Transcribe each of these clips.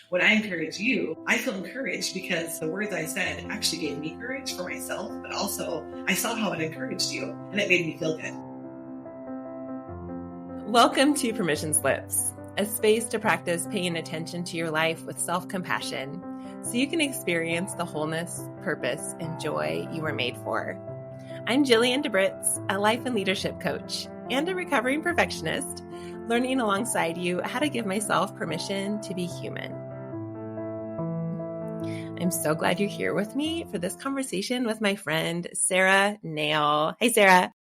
when I encourage you, I feel encouraged because the words I said actually gave me courage for myself, but also I saw how it encouraged you and it made me feel good. Welcome to Permission Slips, a space to practice paying attention to your life with self-compassion so you can experience the wholeness, purpose, and joy you were made for. I'm Jillian DeBritz, a life and leadership coach and a recovering perfectionist, learning alongside you how to give myself permission to be human. I'm so glad you're here with me for this conversation with my friend, Sarah Nale. Hey, Sarah.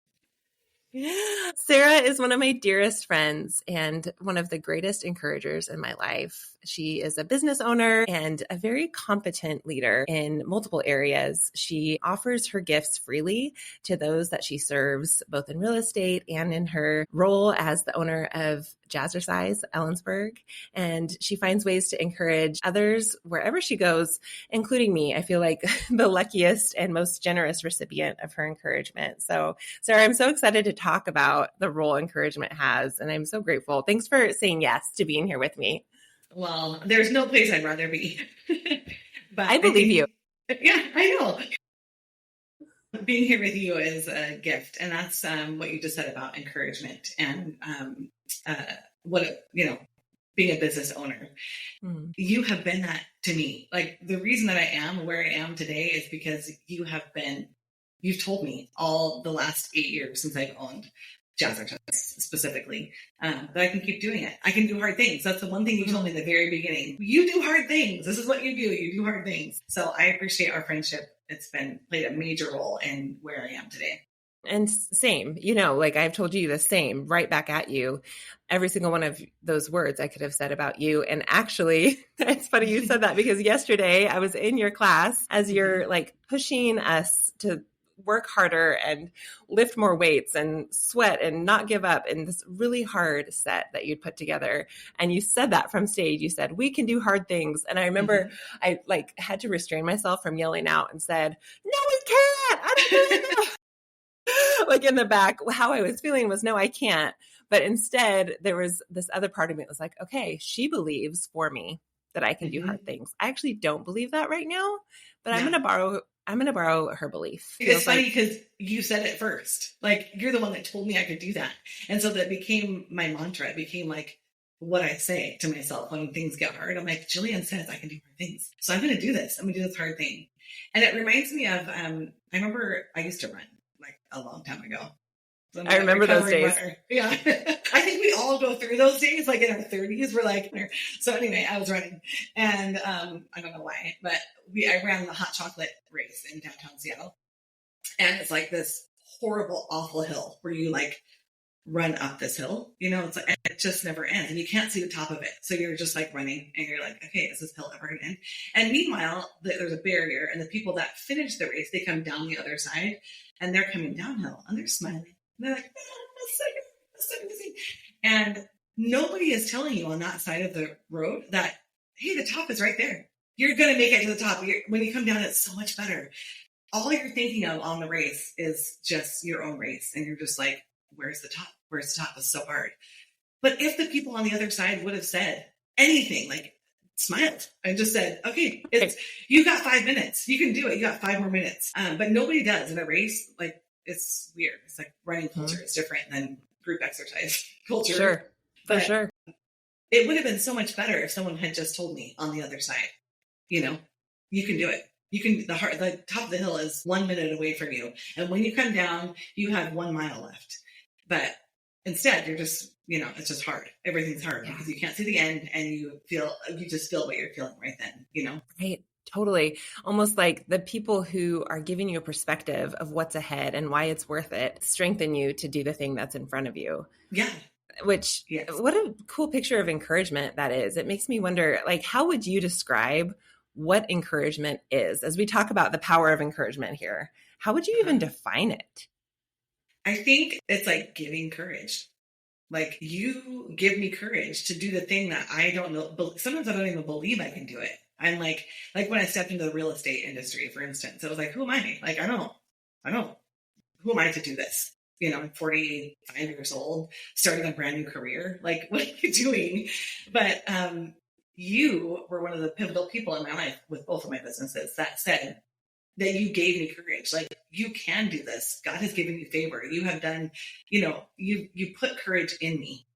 Sarah is one of my dearest friends and one of the greatest encouragers in my life. She is a business owner and a very competent leader in multiple areas. She offers her gifts freely to those that she serves, both in real estate and in her role as the owner of Jazzercise, Ellensburg. And she finds ways to encourage others wherever she goes, including me. I feel like the luckiest and most generous recipient of her encouragement. So, Sarah, I'm so excited to talk about the role encouragement has, and I'm so grateful. Thanks for saying yes to being here with me. Well, there's no place I'd rather be. But I believe you. Yeah, I know. Being here with you is a gift. And that's what you just said about encouragement and being a business owner. You have been that to me. Like the reason that I am where I am today is because you've told me all the last 8 years since I've owned Jazzercise specifically, that I can keep doing it. I can do hard things. That's the one thing you told me in the very beginning. You do hard things. This is what you do. You do hard things. So I appreciate our friendship. It's played a major role in where I am today. And same, like I've told you the same right back at you. Every single one of those words I could have said about you. And actually, it's funny you said that because yesterday I was in your class as you're like pushing us to work harder and lift more weights and sweat and not give up in this really hard set that you'd put together. And you said that from stage. You said, we can do hard things. And I remember I had to restrain myself from yelling out and said, no, we can't. I don't know. Like in the back, how I was feeling was, no, I can't. But instead, there was this other part of me that was like, okay, she believes for me that I can do hard things. I actually don't believe that right now, but I'm going to borrow her belief. It's funny because you said it first. Like you're the one that told me I could do that. And so that became my mantra. It became like what I say to myself when things get hard. I'm like, Jillian says I can do hard things. So I'm going to do this. I'm going to do this hard thing. And it reminds me of, I remember I used to run like a long time ago. I remember those days. Runner. Yeah. I think we all go through those days, like in our 30s. We're like, so anyway, I was running and I don't know why, but I ran the hot chocolate race in downtown Seattle. And it's like this horrible, awful hill where you like run up this hill, it's like, it just never ends and you can't see the top of it. So you're just like running and you're like, okay, is this hill ever going to end? And meanwhile, there's a barrier and the people that finish the race, they come down the other side and they're coming downhill and they're smiling. And they're like, that's so amazing. And nobody is telling you on that side of the road that, hey, the top is right there. You're going to make it to the top. When you come down, it's so much better. All you're thinking of on the race is just your own race. And you're just like, where's the top? Where's the top? It's so hard. But if the people on the other side would have said anything, like smiled and just said, okay, you got 5 minutes. You can do it. You got 5 more minutes. But nobody does in a race. Like it's weird. It's like running culture is different than group exercise culture. Sure. For sure. It would have been so much better if someone had just told me on the other side, you can do it. You can, the top of the hill is 1 minute away from you. And when you come down, you have 1 mile left. But instead, you're just, it's just hard. Everything's hard because you can't see the end and you just feel what you're feeling right then, Right. Totally. Almost like the people who are giving you a perspective of what's ahead and why it's worth it strengthen you to do the thing that's in front of you. Yeah. Which, what a cool picture of encouragement that is. It makes me wonder, like, how would you describe what encouragement is? As we talk about the power of encouragement here, how would you even define it? I think it's like giving courage. Like you give me courage to do the thing that I don't know. But sometimes I don't even believe I can do it. I'm like when I stepped into the real estate industry, for instance, it was like, who am I? Like, I don't, who am I to do this? I'm 45 years old, starting a brand new career. Like, what are you doing? But you were one of the pivotal people in my life with both of my businesses that said that you gave me courage. Like, you can do this. God has given you favor. You have done, you put courage in me.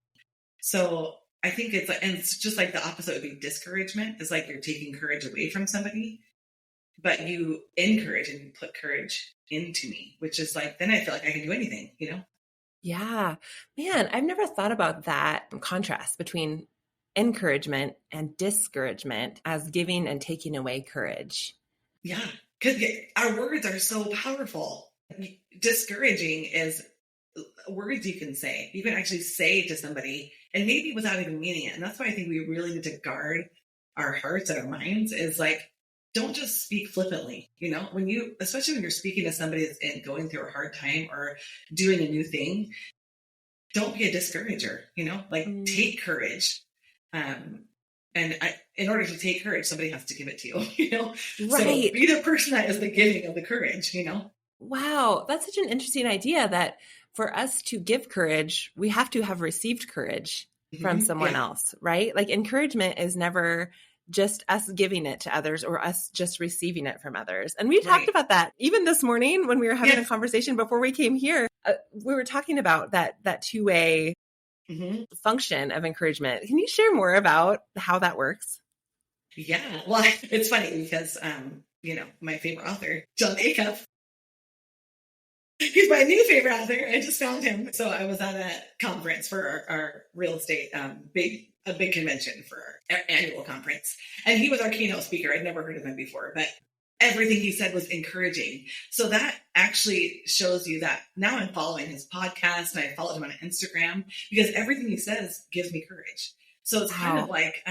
So I think and it's just like the opposite would be discouragement. It's like you're taking courage away from somebody, but you encourage and you put courage into me, which is like, then I feel like I can do anything, Yeah. Man, I've never thought about that contrast between encouragement and discouragement as giving and taking away courage. Yeah. Because our words are so powerful. Discouraging is words you can say. You can actually say to somebody, and maybe without even meaning it. And that's why I think we really need to guard our hearts and our minds, is like, don't just speak flippantly, especially when you're speaking to somebody that's going through a hard time or doing a new thing. Don't be a discourager, take courage. And in order to take courage, somebody has to give it to you, Right. So be the person that is the giving of the courage, Wow. That's such an interesting idea that for us to give courage, we have to have received courage from someone else, right? Like, encouragement is never just us giving it to others or us just receiving it from others. And we talked about that even this morning when we were having a conversation before we came here. We were talking about that two-way function of encouragement. Can you share more about how that works? Yeah. Well, it's funny because, my favorite author, John Acuff, he's my new favorite author. I just found him. So I was at a conference for our real estate, a big convention for our annual conference. And he was our keynote speaker. I'd never heard of him before, but everything he said was encouraging. So that actually shows you that now I'm following his podcast and I followed him on Instagram because everything he says gives me courage. So it's kind of like,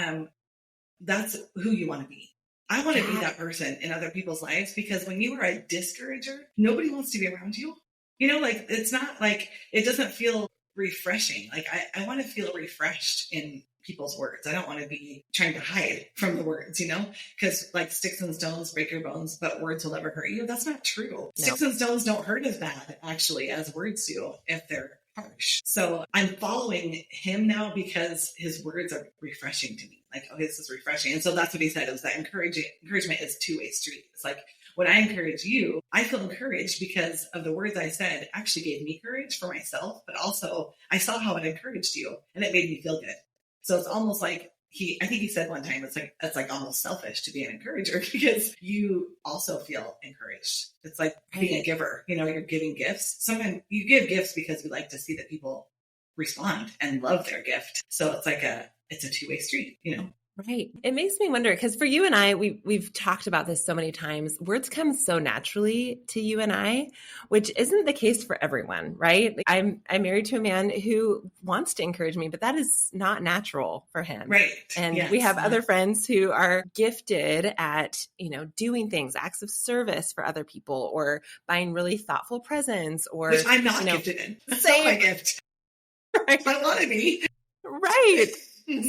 that's who you want to be. I want to be that person in other people's lives, because when you are a discourager, nobody wants to be around you. It's not like, it doesn't feel refreshing. Like I want to feel refreshed in people's words. I don't want to be trying to hide from the words, because like sticks and stones break your bones, but words will never hurt you. That's not true. No. Sticks and stones don't hurt as bad actually as words do if they're harsh. So I'm following him now because his words are refreshing to me. Like, okay, this is refreshing. And so that's what he said. It was that encouragement is two-way street. It's like, when I encourage you, I feel encouraged because of the words I said actually gave me courage for myself, but also I saw how it encouraged you and it made me feel good. So it's almost like I think he said one time, it's like almost selfish to be an encourager because you also feel encouraged. It's like being a giver, you're giving gifts. Sometimes you give gifts because we like to see that people respond and love their gift. So it's like it's a two-way street, Right. It makes me wonder, because for you and I, we've talked about this so many times. Words come so naturally to you and I, which isn't the case for everyone, right? Like, I'm married to a man who wants to encourage me, but that is not natural for him. Right. And we have other friends who are gifted at, doing things, acts of service for other people, or buying really thoughtful presents, or which I'm not gifted in. That's not my gift. Right. I want to be. Right.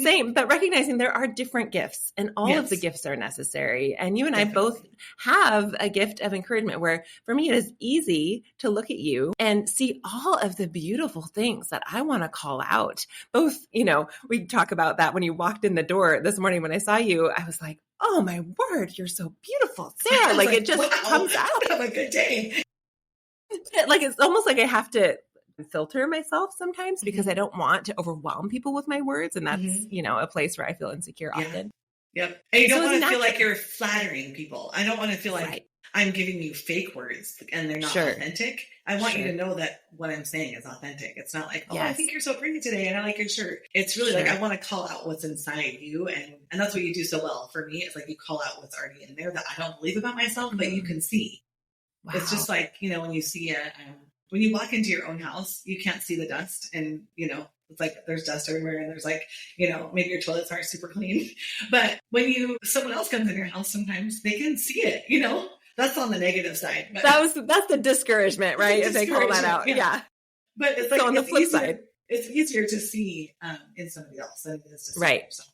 Same, but recognizing there are different gifts and all of the gifts are necessary. And you and I both have a gift of encouragement where for me, it is easy to look at you and see all of the beautiful things that I want to call out. Both, we talk about that when you walked in the door this morning when I saw you, I was like, oh my word, you're so beautiful, Sarah. Like it just comes out. Have a good day. Like, it's almost like I have to filter myself sometimes because I don't want to overwhelm people with my words. And that's, a place where I feel insecure often. Yep. And you don't want to feel like you're flattering people. I don't want to feel like I'm giving you fake words and they're not authentic. I want you to know that what I'm saying is authentic. It's not like, I think you're so pretty today and I like your shirt. It's really like, I want to call out what's inside you. And that's what you do so well for me. It's like you call out what's already in there that I don't believe about myself, but you can see. Wow. It's just like, when you see when you walk into your own house, you can't see the dust and, it's like there's dust everywhere and there's like, maybe your toilets aren't super clean. But when someone else comes in your house, sometimes they can see it, that's on the negative side. But that's the discouragement, right? If they call that out. Yeah. But it's like, on the flip side, it's easier to see in somebody else than it is to see yourself.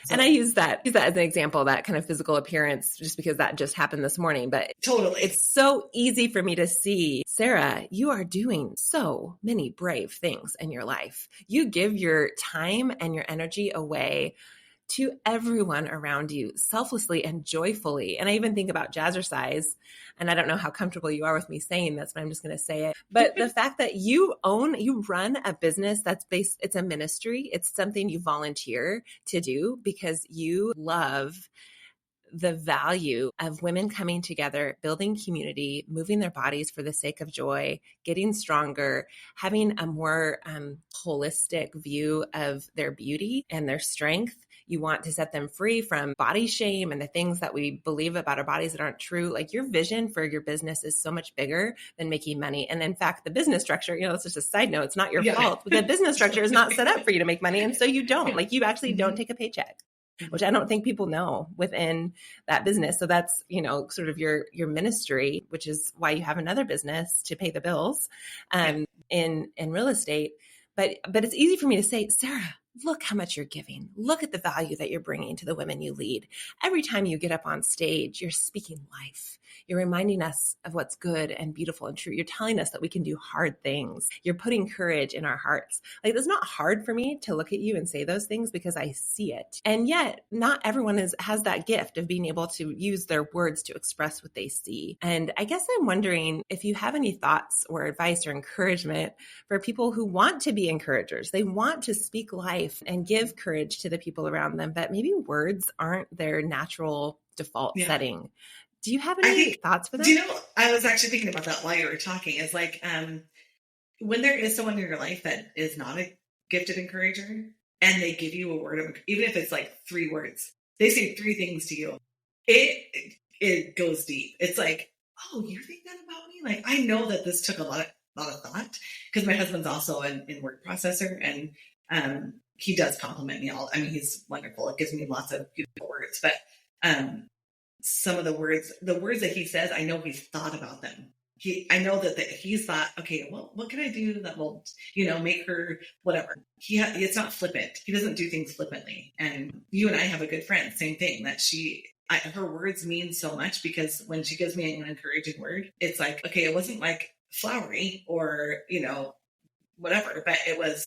So. And I use that as an example, that kind of physical appearance, just because that just happened this morning. But totally, it's so easy for me to see, Sarah, you are doing so many brave things in your life. You give your time and your energy away to everyone around you selflessly and joyfully. And I even think about Jazzercise, and I don't know how comfortable you are with me saying this, but I'm just going to say it. But the fact that you run a business that's based, it's a ministry. It's something you volunteer to do because you love the value of women coming together, building community, moving their bodies for the sake of joy, getting stronger, having a more holistic view of their beauty and their strength. You want to set them free from body shame and the things that we believe about our bodies that aren't true. Like your vision for your business is so much bigger than making money. And in fact, the business structure, it's just a side note, it's not your fault, but the business structure is not set up for you to make money. And so you don't, like you actually don't take a paycheck, which I don't think people know within that business. So that's, sort of your ministry, which is why you have another business to pay the bills in real estate. But it's easy for me to say, Sarah, look how much you're giving. Look at the value that you're bringing to the women you lead. Every time you get up on stage, you're speaking life. You're reminding us of what's good and beautiful and true. You're telling us that we can do hard things. You're putting courage in our hearts. Like, it's not hard for me to look at you and say those things because I see it. And yet not everyone has that gift of being able to use their words to express what they see. And I guess I'm wondering if you have any thoughts or advice or encouragement for people who want to be encouragers. They want to speak life and give courage to the people around them, but maybe words aren't their natural default setting. Do you have any thoughts for that? I was actually thinking about that while you were talking. Is like when there is someone in your life that is not a gifted encourager and they give you a word of, even if it's like 3 words, they say 3 things to you. It goes deep. It's like, oh, you think that about me? Like, I know that this took a lot of thought because my husband's also an in-word processor, and he does compliment me all. I mean, he's wonderful. It gives me lots of beautiful words, but some of the words that he says, I know he's thought about them. I know that he's thought, okay, well, what can I do that will, make her whatever. It's not flippant. He doesn't do things flippantly. And you and I have a good friend, same thing, that her words mean so much because when she gives me an encouraging word, it's like, okay, it wasn't like flowery or, whatever, but it was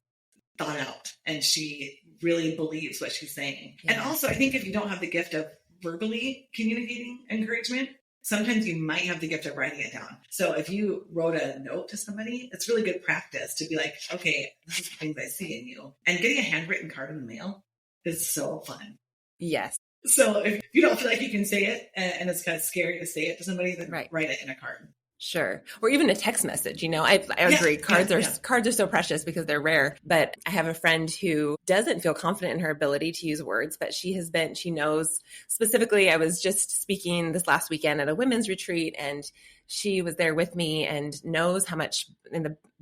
thought out and she really believes what she's saying. Yeah. And also, I think if you don't have the gift of verbally communicating encouragement, sometimes you might have the gift of writing it down. So if you wrote a note to somebody, it's really good practice to be like, okay, this is the things I see in you. And getting a handwritten card in the mail is so fun. Yes. So if you don't feel like you can say it and it's kind of scary to say it to somebody, then write it in a card. Sure. Or even a text message. I agree. Cards are so precious because they're rare. But I have a friend who doesn't feel confident in her ability to use words, but she knows specifically. I was just speaking this last weekend at a women's retreat, and she was there with me and knows how much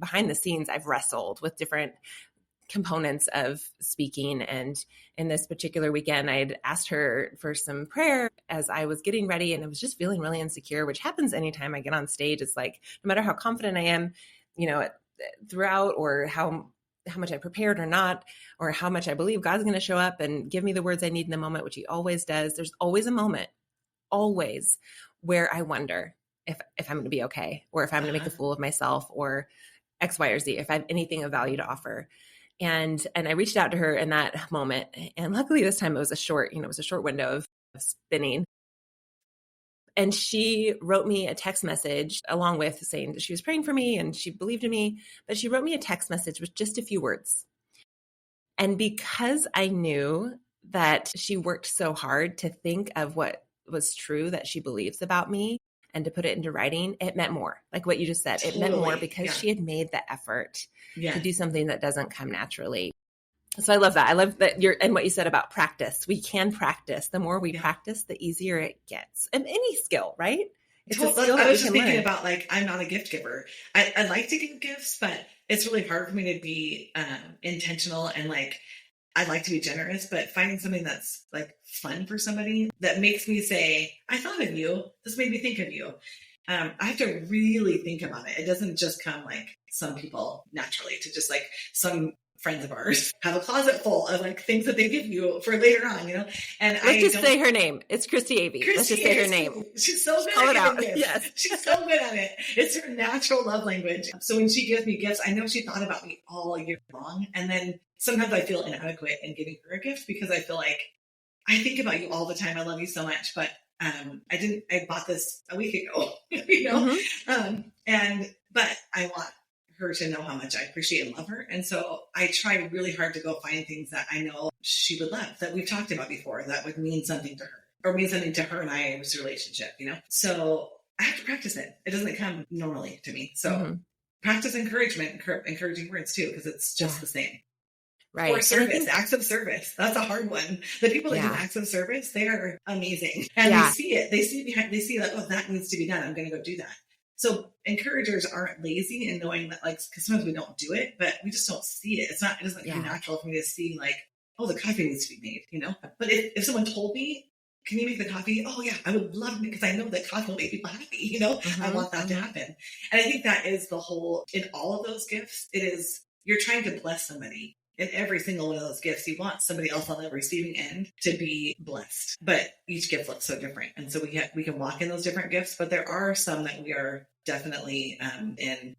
behind the scenes I've wrestled with different components of speaking. And in this particular weekend, I had asked her for some prayer as I was getting ready, and I was just feeling really insecure, which happens anytime I get on stage. It's like, no matter how confident I am, throughout, or how much I prepared or not, or how much I believe God's going to show up and give me the words I need in the moment, which he always does. There's always a moment, always, where I wonder if I'm going to be okay, or if I'm going to make a fool of myself, or X, Y, or Z, if I have anything of value to offer. And I reached out to her in that moment. And luckily this time it was a short window of spinning. And she wrote me a text message along with saying that she was praying for me and she believed in me, but she wrote me a text message with just a few words. And because I knew that she worked so hard to think of what was true that she believes about me and to put it into writing, it meant more. Like what you just said, it meant more because she had made the effort to do something that doesn't come naturally. So I love that. I love that and what you said about practice. We can practice. The more we practice, the easier it gets. And any skill, right? It's a skill I was just thinking about, like, I'm not a gift giver. I like to give gifts, but it's really hard for me to be intentional, and like, I like to be generous, but finding something that's like fun for somebody that makes me say, I thought of you. This made me think of you. I have to really think about it. It doesn't just come like some people naturally, to just like some friends of ours have a closet full of like things that they give you for later on, And let's just say her name. It's Christy Avey. Let's just say her name. She's so good at giving gifts. Yes. She's so good at it. It's her natural love language. So when she gives me gifts, I know she thought about me all year long. And then sometimes I feel inadequate in giving her a gift because I feel like I think about you all the time. I love you so much, but I bought this a week ago, but I want her to know how much I appreciate and love her. And so I try really hard to go find things that I know she would love, that we've talked about before, that would mean something to her or mean something to her and I's relationship, So I have to practice it. It doesn't come normally to me. So practice encouragement, encouraging words too, because it's just the same. Right. Or service, acts of service. That's a hard one. The people that do acts of service, they are amazing. And they see it. They see like, oh, that needs to be done. I'm going to go do that. So encouragers aren't lazy in knowing that, like, because sometimes we don't do it, but we just don't see it. It doesn't come natural for me to see like, oh, the coffee needs to be made, But if someone told me, can you make the coffee? Oh yeah, I would love it because I know that coffee will make people happy, I want that to happen. And I think that is the whole, in all of those gifts, it is, you're trying to bless somebody. In every single one of those gifts, you want somebody else on the receiving end to be blessed. But each gift looks so different. And so we can walk in those different gifts, but there are some that we are definitely in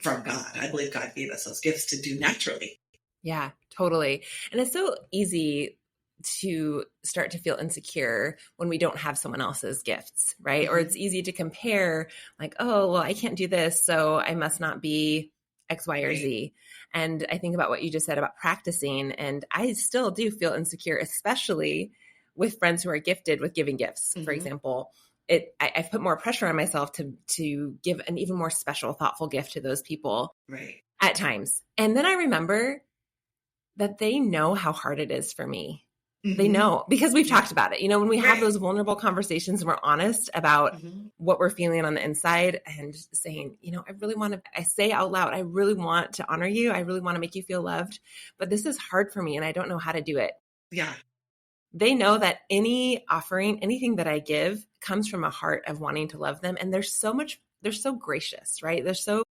from God. I believe God gave us those gifts to do naturally. Yeah, totally. And it's so easy to start to feel insecure when we don't have someone else's gifts, right? Or it's easy to compare like, oh, well, I can't do this, so I must not be X, Y, or Z. And I think about what you just said about practicing, and I still do feel insecure, especially with friends who are gifted with giving gifts, for example. I've put more pressure on myself to give an even more special, thoughtful gift to those people at times. And then I remember that they know how hard it is for me. They know, because we've talked about it. When we have those vulnerable conversations and we're honest about what we're feeling on the inside and saying, I say out loud, I really want to honor you. I really want to make you feel loved, but this is hard for me and I don't know how to do it. Yeah. They know that any offering, anything that I give comes from a heart of wanting to love them. And they're so gracious, right? They're so,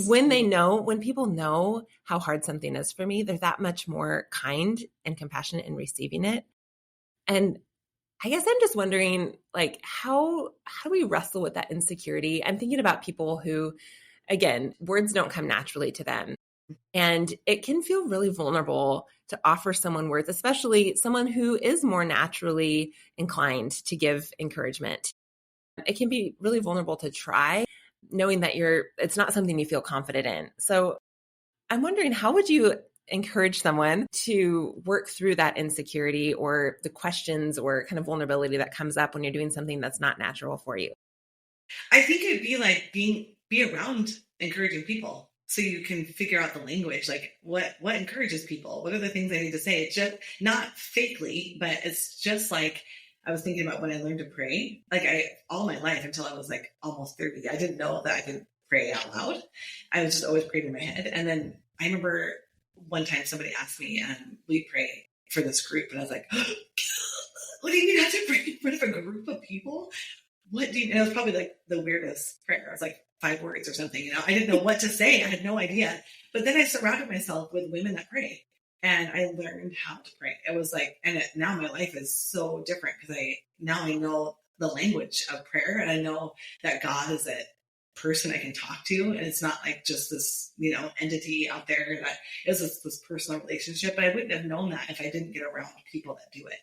when people know how hard something is for me, they're that much more kind and compassionate in receiving it. And I guess I'm just wondering, like, how do we wrestle with that insecurity? I'm thinking about people who, again, words don't come naturally to them. And it can feel really vulnerable to offer someone words, especially someone who is more naturally inclined to give encouragement. It can be really vulnerable to try, knowing that it's not something you feel confident in. So I'm wondering, how would you encourage someone to work through that insecurity or the questions or kind of vulnerability that comes up when you're doing something that's not natural for you? I think it'd be like be around encouraging people. So you can figure out the language, like what encourages people? What are the things I need to say? It's just not fakely, but it's just like, I was thinking about when I learned to pray, like all my life until I was like almost 30, I didn't know that I could pray out loud. I was just always praying in my head. And then I remember one time somebody asked me, will you pray for this group? And I was like, what do you mean I have to pray in front of a group of people? What do you, and it was probably like the weirdest prayer. It was like 5 words or something, I didn't know what to say. I had no idea. But then I surrounded myself with women that pray and I learned how to pray. It was like, now my life is so different because I know the language of prayer and I know that God is a person I can talk to. And it's not like just this, entity out there that is this personal relationship. But I wouldn't have known that if I didn't get around people that do it.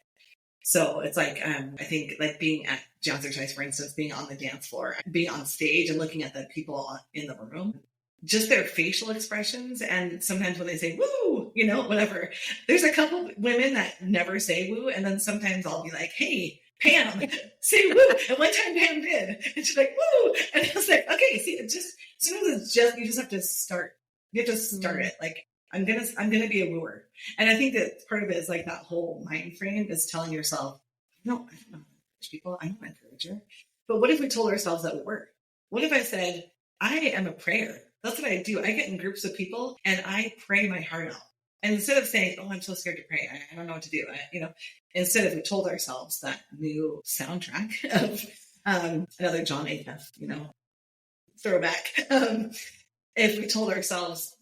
So it's like, I think like being at Jazzercise, for instance, being on the dance floor, being on stage and looking at the people in the room, just their facial expressions. And sometimes when they say, woo, whatever, there's a couple women that never say woo. And then sometimes I'll be like, hey, Pam, say woo. And one time Pam did. And she's like, woo. And I was like, okay, see, sometimes it's just, you just have to start. You have to start it. Like, I'm gonna be a wooer. And I think that part of it is like that whole mind frame is telling yourself, no, I don't know how to encourage people. I'm not an encourager. But what if we told ourselves that we were? What if I said, I am a prayer? That's what I do. I get in groups of people and I pray my heart out. And instead of saying, oh, I'm so scared to pray, I don't know what to do. Instead of we told ourselves that new soundtrack of another John Acuff, throwback. If we told ourselves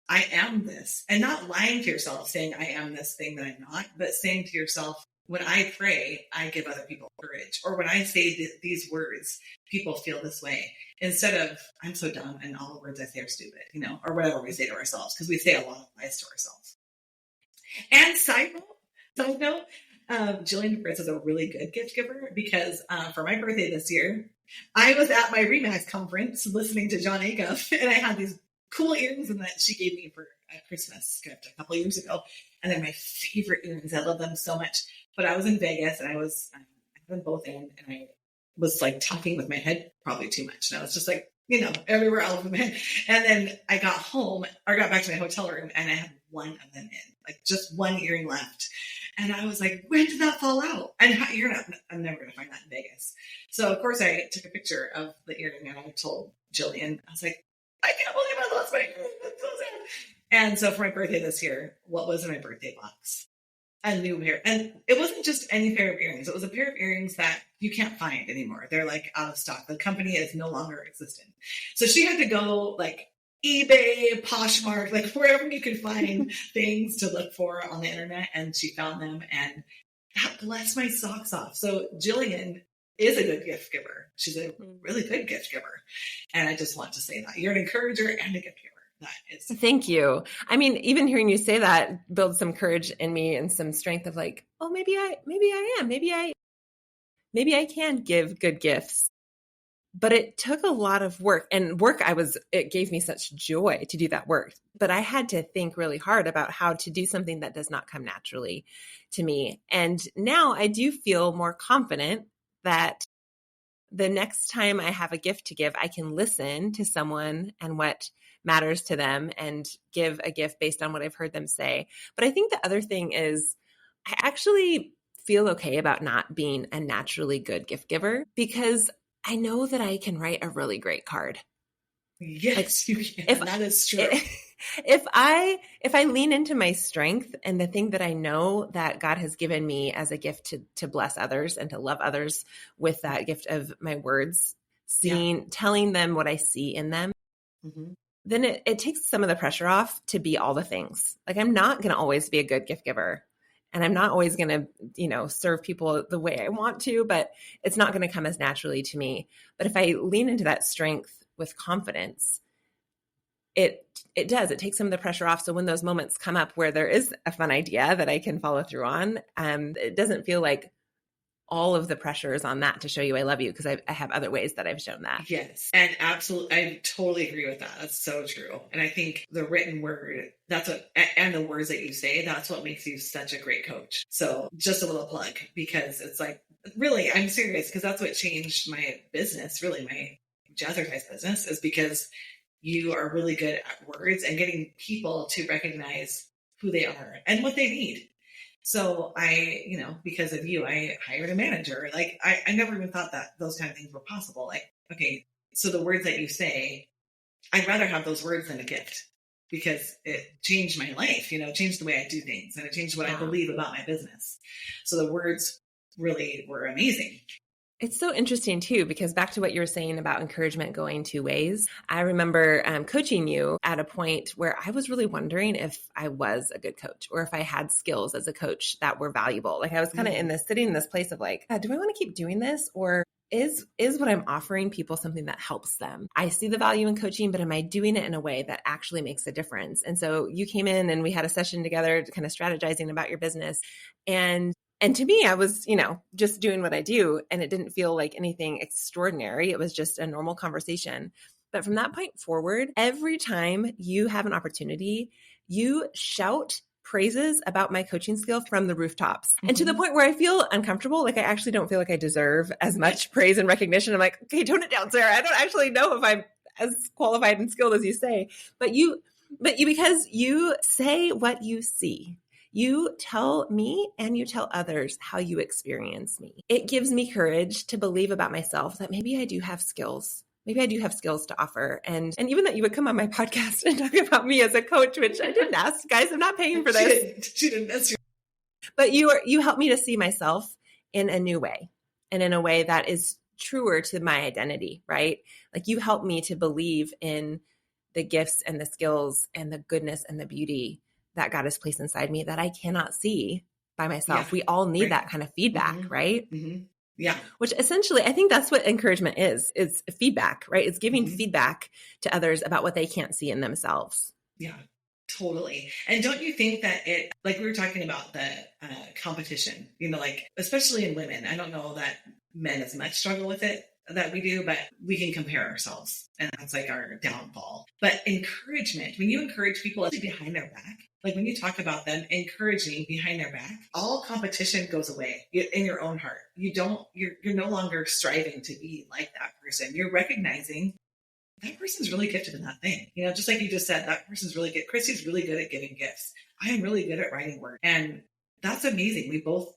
I am this, and not lying to yourself, saying I am this thing that I'm not, but saying to yourself, when I pray, I give other people courage. Or when I say these words, people feel this way. Instead of, I'm so dumb and all the words I say are stupid, or whatever we say to ourselves, because we say a lot of lies to ourselves. And side note, Jillian Fritz is a really good gift giver because for my birthday this year, I was at my Remax conference listening to John Acuff, and I had these cool earrings that she gave me for a Christmas gift a couple of years ago. And they're my favorite earrings. I love them so much. But I was in Vegas and I had them both in, and I was like talking with my head probably too much. And I was just like, everywhere else in my head. And then I got home or got back to my hotel room and I had one of them in, like just one earring left. And I was like, when did that fall out? And I'm never going to find that in Vegas. So of course I took a picture of the earring and I told Jillian, I was like, I can't believe I lost my earring. That's so sad. And so for my birthday this year, what was in my birthday box? A new pair. And it wasn't just any pair of earrings. It was a pair of earrings that you can't find anymore. They're like out of stock. The company is no longer existent. So she had to go like eBay, Poshmark, like wherever you could find things to look for on the internet. And she found them and that blessed my socks off. So Jillian is a good gift giver. She's a really good gift giver. And I just want to say that you're an encourager and a gift giver. Thank you. I mean, even hearing you say that builds some courage in me and some strength of like, oh, maybe I am, maybe I can give good gifts. But it took a lot of work, and it gave me such joy to do that work. But I had to think really hard about how to do something that does not come naturally to me. And now I do feel more confident that the next time I have a gift to give, I can listen to someone and what matters to them and give a gift based on what I've heard them say. But I think the other thing is I actually feel okay about not being a naturally good gift giver because I know that I can write a really great card. Yes, you can. That is true. If I lean into my strength and the thing that I know that God has given me as a gift to bless others and to love others with that gift of my words, telling them what I see in them, then it takes some of the pressure off to be all the things. Like I'm not going to always be a good gift giver. And I'm not always going to, serve people the way I want to, but it's not going to come as naturally to me. But if I lean into that strength with confidence, it takes some of the pressure off. So when those moments come up where there is a fun idea that I can follow through on, it doesn't feel like all of the pressure is on that to show you I love you, because I have other ways that I've shown that. Yes. And absolutely, I totally agree with that. That's so true. And I think the written word, and the words that you say, that's what makes you such a great coach. So just a little plug, because it's like, really, I'm serious, because that's what changed my business, really my Jazzercise business, is because you are really good at words and getting people to recognize who they are and what they need. So because of you, I hired a manager. Like I never even thought that those kind of things were possible. Like, okay, so the words that you say, I'd rather have those words than a gift, because it changed my life, changed the way I do things, and it changed what I believe about my business. So the words really were amazing. It's so interesting too, because back to what you were saying about encouragement going two ways. I remember coaching you at a point where I was really wondering if I was a good coach or if I had skills as a coach that were valuable. Like I was kind of sitting in this place of like, do I want to keep doing this, or is what I'm offering people something that helps them? I see the value in coaching, but am I doing it in a way that actually makes a difference? And so you came in and we had a session together kind of strategizing about your business. And to me, I was, just doing what I do, and it didn't feel like anything extraordinary. It was just a normal conversation. But from that point forward, every time you have an opportunity, you shout praises about my coaching skill from the rooftops. And to the point where I feel uncomfortable, like I actually don't feel like I deserve as much praise and recognition. I'm like, okay, tone it down, Sarah. I don't actually know if I'm as qualified and skilled as you say. But because you say what you see. You tell me and you tell others how you experience me. It gives me courage to believe about myself that maybe I do have skills. Maybe I do have skills to offer. And even that you would come on my podcast and talk about me as a coach, which I didn't ask, guys. I'm not paying for this. She didn't ask you. But you help me to see myself in a new way, and in a way that is truer to my identity, right? Like you help me to believe in the gifts and the skills and the goodness and the beauty that God has placed inside me that I cannot see by myself. We all need that kind of feedback, right? Yeah. Which essentially, I think that's what encouragement is. It's feedback, right? It's giving feedback to others about what they can't see in themselves. Yeah, Totally. And don't you think that it, like we were talking about the competition, like especially in women, I don't know that men as much struggle with it that we do, but we can compare ourselves and that's like our downfall. But encouragement, when you encourage people behind their back, like when you talk about them encouraging behind their back, all competition goes away in your own heart. You're no longer striving to be like that person. You're recognizing that person's really gifted in that thing. Just like you just said, that person's really good. Christy's really good at giving gifts. I am really good at writing words. And that's amazing. We both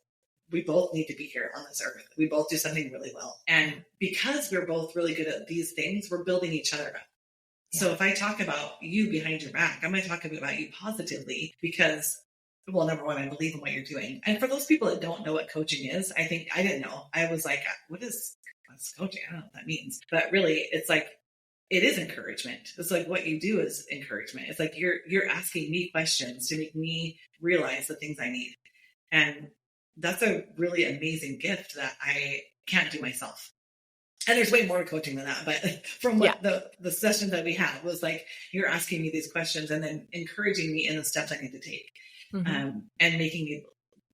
need to be here on this earth. We both do something really well. And because we're both really good at these things, we're building each other up. Yeah. So if I talk about you behind your back, I'm going to talk about you positively because, well, number one, I believe in what you're doing. And for those people that don't know what coaching is, I didn't know. I was like, what's coaching? I don't know what that means. But really, it's like, it is encouragement. It's like what you do is encouragement. It's like you're asking me questions to make me realize the things I need. And that's a really amazing gift that I can't do myself. And there's way more coaching than that. But from what the session that we had was like, you're asking me these questions and then encouraging me in the steps I need to take, and making me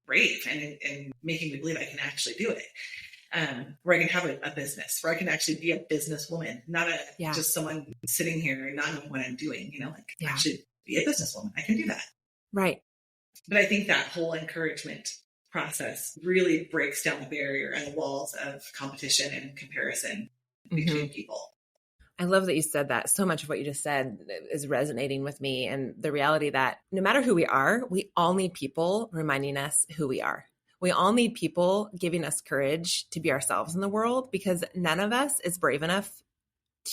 brave and making me believe I can actually do it. Where I can have a business, where I can actually be a businesswoman, not just someone sitting here and not knowing what I'm doing, actually be a businesswoman. I can do that. Right. But I think that whole encouragement process really breaks down the barrier and the walls of competition and comparison between people. I love that you said that. So much of what you just said is resonating with me. And the reality that no matter who we are, we all need people reminding us who we are. We all need people giving us courage to be ourselves in the world because none of us is brave enough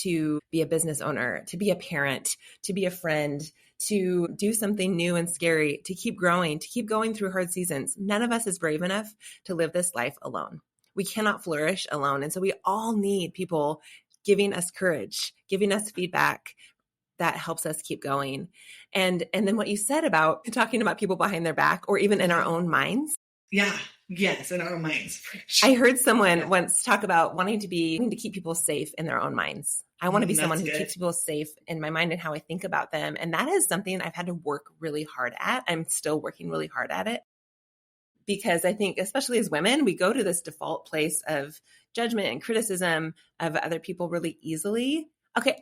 to be a business owner, to be a parent, to be a friend, to do something new and scary, to keep growing, to keep going through hard seasons. None of us is brave enough to live this life alone. We cannot flourish alone. And so we all need people giving us courage, giving us feedback that helps us keep going. And then what you said about talking about people behind their back or even in our own minds. Yeah. Yes. In our own minds. I heard someone once talk about wanting to keep people safe in their own minds. I want to be someone who keeps people safe in my mind and how I think about them. And that is something I've had to work really hard at. I'm still working really hard at it because I think, especially as women, we go to this default place of judgment and criticism of other people really easily. Okay.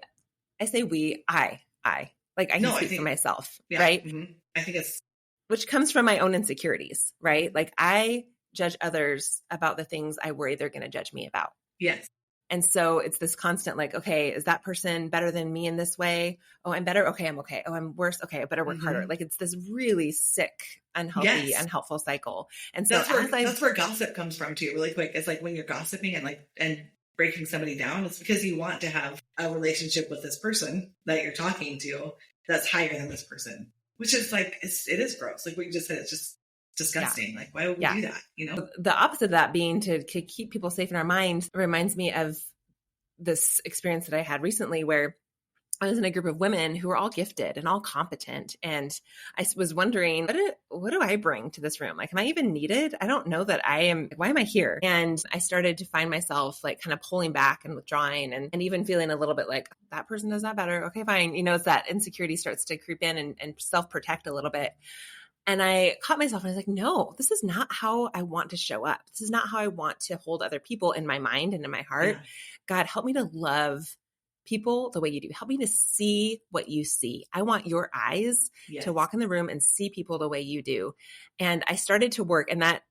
I say I can speak for myself, right? Mm-hmm. I think it's, which comes from my own insecurities, right? Like I judge others about the things I worry they're going to judge me about. Yes. And so it's this constant like, okay, is that person better than me in this way? Oh, I'm better. Okay, I'm okay. Oh, I'm worse. Okay, I better work harder. Like it's this really sick, unhealthy, unhelpful cycle. And so that's where gossip comes from too, really quick. It's like when you're gossiping and breaking somebody down, it's because you want to have a relationship with this person that you're talking to that's higher than this person. Which is like, it is gross. Like what you just said, it's just disgusting. Yeah. Like, why would we do that? The opposite of that being to keep people safe in our minds reminds me of this experience that I had recently where I was in a group of women who were all gifted and all competent. And I was wondering, what do I bring to this room? Like, am I even needed? I don't know that I am. Why am I here? And I started to find myself like kind of pulling back and withdrawing and even feeling a little bit like that person does that better. Okay, fine. It's that insecurity starts to creep in and self-protect a little bit. And I caught myself and I was like, no, this is not how I want to show up. This is not how I want to hold other people in my mind and in my heart. Yeah. God, help me to love people the way you do. Help me to see what you see. I want your eyes to walk in the room and see people the way you do. And I started to work, and that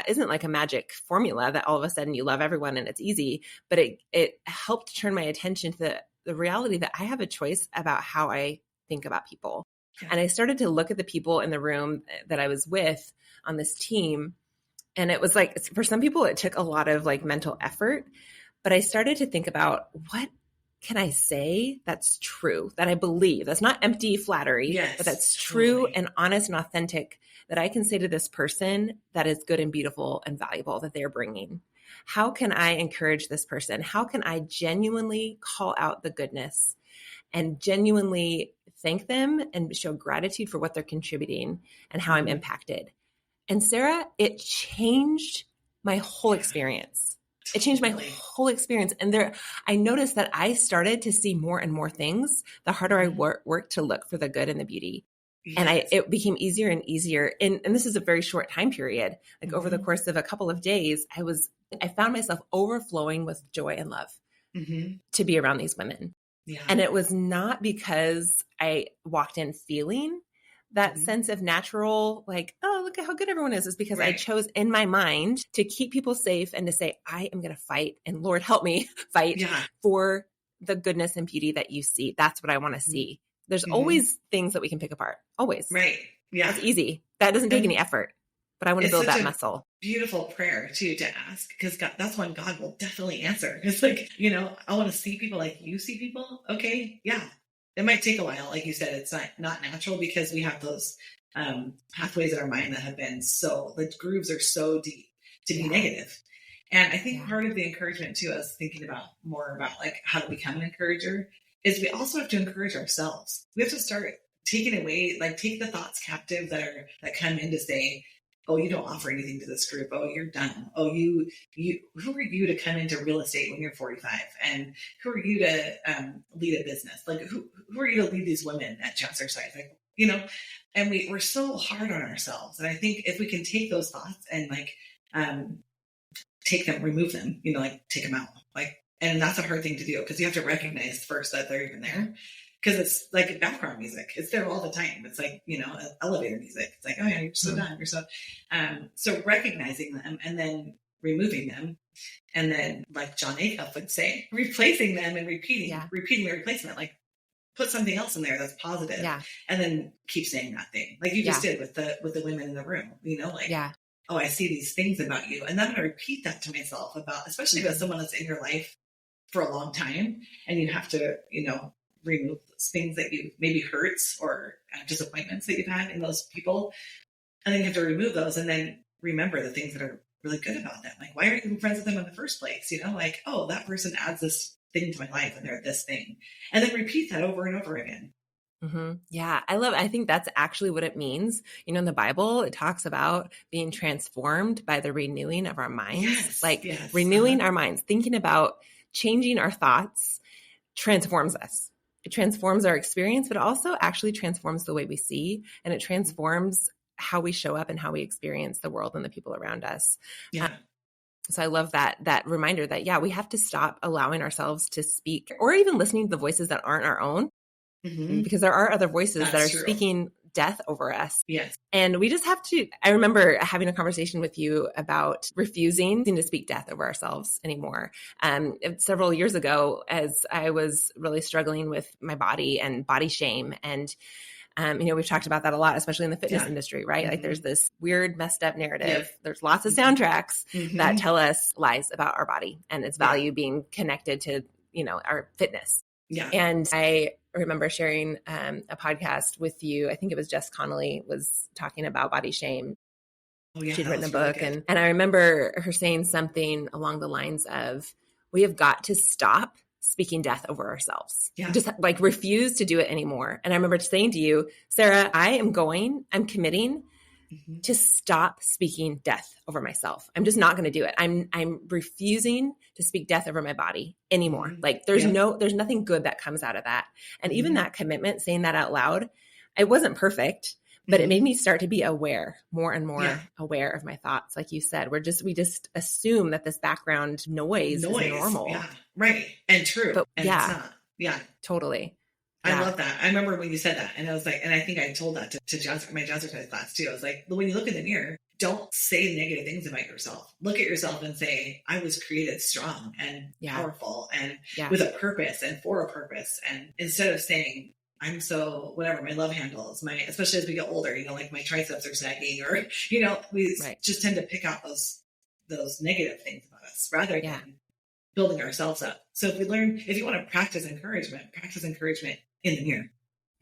isn't like a magic formula that all of a sudden you love everyone and it's easy, but it helped turn my attention to the reality that I have a choice about how I think about people. Yeah. And I started to look at the people in the room that I was with on this team. And it was like, for some people, it took a lot of like mental effort, but I started to think about what can I say that's true, that I believe, that's not empty flattery, but that's true and honest and authentic, that I can say to this person that is good and beautiful and valuable that they're bringing. How can I encourage this person? How can I genuinely call out the goodness and genuinely thank them and show gratitude for what they're contributing and how I'm impacted? And Sarah, it changed my whole experience. It changed my whole experience. And I noticed that I started to see more and more things the harder I worked to look for the good and the beauty. And Yes. it became easier and easier. And this is a very short time period. Like over the course of a couple of days, I found myself overflowing with joy and love to be around these women. Yeah. And it was not because I walked in feeling that sense of natural, like, oh, look at how good everyone is. It's because I chose in my mind to keep people safe and to say, I am going to fight, and Lord, help me fight for the goodness and beauty that you see. That's what I want to see. There's always things that we can pick apart. Always. Right. Yeah. That's easy. That doesn't take any effort, but I want to build that muscle. Beautiful prayer too, to ask, because that's when God will definitely answer. It's like, I want to see people like you see people. Okay. Yeah. It might take a while. Like you said, it's not natural because we have those pathways in our mind that have been the grooves are so deep to be negative. And I think part of the encouragement too, I was thinking about more about like how to become an encourager, is we also have to encourage ourselves. We have to start taking away, like take the thoughts captive that come in to say, oh, you don't offer anything to this group. Oh, you're done. Oh, you, who are you to come into real estate when you're 45? And who are you to lead a business? Like who are you to lead these women at Jazzercise? Like, and we're so hard on ourselves. And I think if we can take those thoughts and like, remove them, like take them out, like, and that's a hard thing to do because you have to recognize first that they're even there. Because it's like background music. It's there all the time. It's like, elevator music. It's like, oh yeah, you're so done. You're so recognizing them and then removing them. And then like John Acuff would say, replacing them and repeating the replacement, like put something else in there that's positive. Yeah. And then keep saying that thing. Like you just did with the women in the room, oh, I see these things about you. And then I'm going to repeat that to myself especially about someone that's in your life for a long time. And you have to, remove those things that you maybe hurts or disappointments that you've had in those people. And then you have to remove those and then remember the things that are really good about them. Like, why are you friends with them in the first place? Like, oh, that person adds this thing to my life and they're this thing. And then repeat that over and over again. Yeah, I think that's actually what it means. In the Bible, it talks about being transformed by the renewing of our minds, renewing our minds, thinking about changing our thoughts transforms us. It transforms our experience, but also actually transforms the way we see, and it transforms how we show up and how we experience the world and the people around us. Yeah. So I love that reminder that, we have to stop allowing ourselves to speak or even listening to the voices that aren't our own, because there are other voices that are speaking death over us. Yes. And we just have to, I remember having a conversation with you about refusing to speak death over ourselves anymore. Several years ago, as I was really struggling with my body and body shame. And, we've talked about that a lot, especially in the fitness industry, right? Like there's this weird messed up narrative. There's lots of soundtracks that tell us lies about our body and its value being connected to, our fitness. Yeah. And I remember sharing a podcast with you. I think it was Jess Connolly was talking about body shame. Oh, yeah, she'd written a book. Really and I remember her saying something along the lines of, we have got to stop speaking death over ourselves. Yeah. Just like refuse to do it anymore. And I remember saying to you, Sarah, I'm committing to stop speaking death over myself. I'm just not going to do it. I'm refusing to speak death over my body anymore. Like there's nothing good that comes out of that. And even that commitment, saying that out loud, it wasn't perfect, but it made me start to be more and more aware of my thoughts. Like you said, we just assume that this background noise is normal. Yeah. Right. And true. But and it's not. Yeah, totally. I love that. I remember when you said that, and I was like, and I think I told that to my Jazzercise class too. I was like, when you look in the mirror, don't say negative things about yourself. Look at yourself and say, I was created strong and powerful and with a purpose and for a purpose. And instead of saying, I'm so whatever, my love handles, especially as we get older, like my triceps are sagging, or we just tend to pick out those negative things about us rather than building ourselves up. So if you want to practice encouragement in the mirror.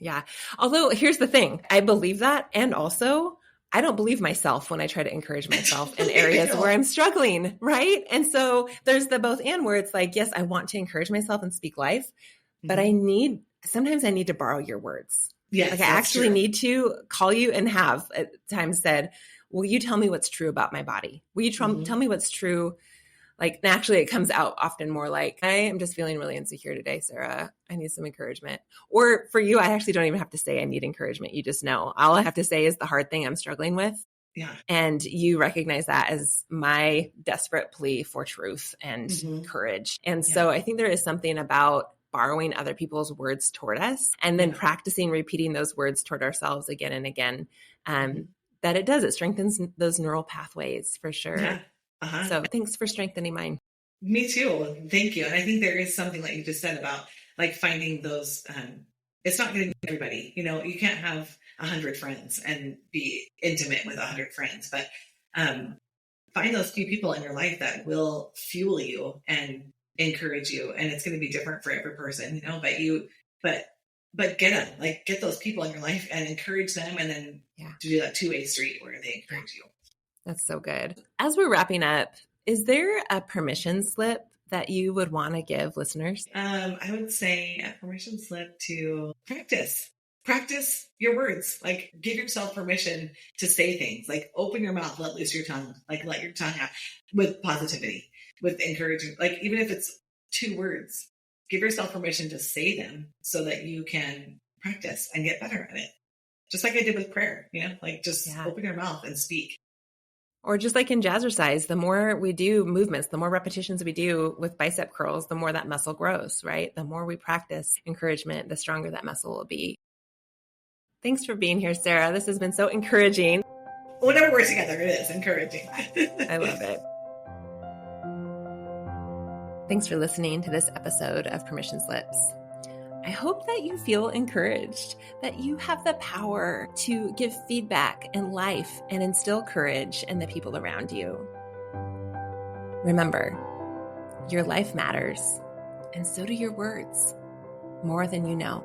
Yeah. Although here's the thing, I believe that. And also I don't believe myself when I try to encourage myself in areas where I'm struggling. Right. And so there's the both and where it's like, yes, I want to encourage myself and speak life, but sometimes I need to borrow your words. Yes, like I actually need to call you and have at times said, will you tell me what's true about my body? Will you tell me what's true Like, naturally, it comes out often more like, I am just feeling really insecure today, Sarah. I need some encouragement. Or for you, I actually don't even have to say I need encouragement. You just know. All I have to say is the hard thing I'm struggling with. Yeah. And you recognize that as my desperate plea for truth and courage. And so I think there is something about borrowing other people's words toward us and then practicing repeating those words toward ourselves again and again. That it strengthens those neural pathways for sure. Yeah. So thanks for strengthening mine. Me too. Thank you. And I think there is something that you just said about like finding those, it's not going to be everybody, you know, you can't have 100 friends and be intimate with 100 friends, but find those few people in your life that will fuel you and encourage you. And it's going to be different for every person, you know, but get them, like get those people in your life and encourage them. And then do that two-way street where they encourage you. That's so good. As we're wrapping up, is there a permission slip that you would want to give listeners? I would say a permission slip to practice your words. Like give yourself permission to say things, like open your mouth, let loose your tongue, like let your tongue out with positivity, with encouragement. Like even if it's 2 words, give yourself permission to say them so that you can practice and get better at it. Just like I did with prayer, you know, like just open your mouth and speak. Or just like in Jazzercise, the more we do movements, the more repetitions we do with bicep curls, the more that muscle grows, right? The more we practice encouragement, the stronger that muscle will be. Thanks for being here, Sarah. This has been so encouraging. Whenever we're together, it is encouraging. I love it. Thanks for listening to this episode of Permission Slips. I hope that you feel encouraged, that you have the power to give feedback in life and instill courage in the people around you. Remember, your life matters, and so do your words, more than you know.